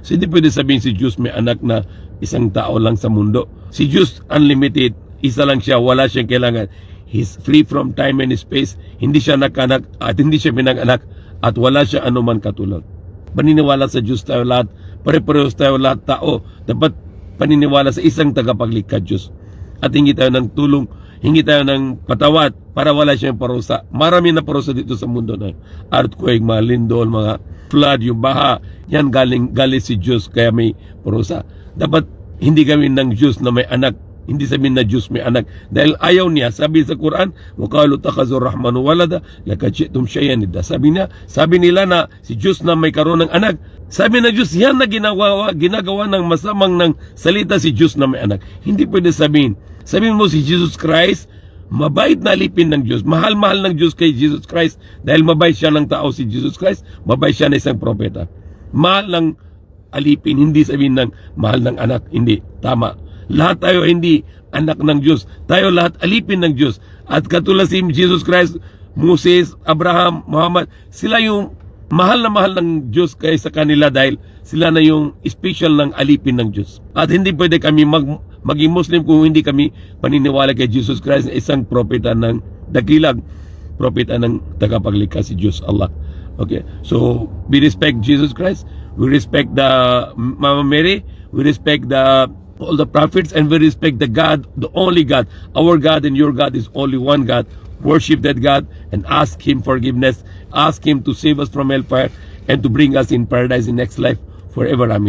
So hindi pwede sabihin si Diyos may anak na isang tao lang sa mundo. Si Diyos unlimited, isa lang siya, wala siyang kailangan. He's free from time and space. Hindi siya nakanak at hindi siya pinag-anak at wala siya anuman katulad. Paniniwala sa Diyos tayo lahat, pare-parehas tayo lahat tao. Dapat paniniwala sa isang tagapaglikha Diyos. At hingi tayo ng tulong, hingi tayo ng patawad para wala siyang parusa. Marami na parusa dito sa mundo na earthquake, mga lindol, mga flood, yung baha. Yan galing si Diyos kaya may parusa. Dapat hindi gawin ng Diyos na may anak. Hindi sabihin na Diyos may anak. Dahil ayaw niya. Sabi sa Quran, وَقَالُوا اتَّخَذُوا الرَّحْمَنُ وَلَدًا لَقَدْ جِئْتُمْ شَيْئًا إِدًّا. Sabi nila na si Diyos na may karoon ng anak. Sabi na Diyos, yan na ginagawa ng masamang ng salita si Diyos na may anak. Hindi pwede sabihin. Sabihin mo si Jesus Christ, mabait na alipin ng Diyos. Mahal-mahal ng Diyos kay Jesus Christ. Dahil mabait siya ng tao si Jesus Christ, mabait siya na isang propeta. Mahal ng alipin, hindi sabihin ng mahal ng anak. Hindi, tama. Lahat tayo hindi anak ng Diyos. Tayo lahat alipin ng Diyos. At katulad si Jesus Christ, Moses, Abraham, Muhammad, sila yung mahal na mahal ng Diyos kaysa kanila dahil sila na yung special ng alipin ng Diyos. At hindi pwede kami maging Muslim kung hindi kami paniniwala kay Jesus Christ na isang propeta ng dakilang propeta ng tagapaglikha si Diyos Allah. Okay, so we respect Jesus Christ, we respect the Mama Mary, we respect all the prophets, and we respect the God, the only God. Our God and your God is only one God. Worship that God and ask Him forgiveness. Ask Him to save us from hellfire and to bring us in paradise in next life forever. Amen.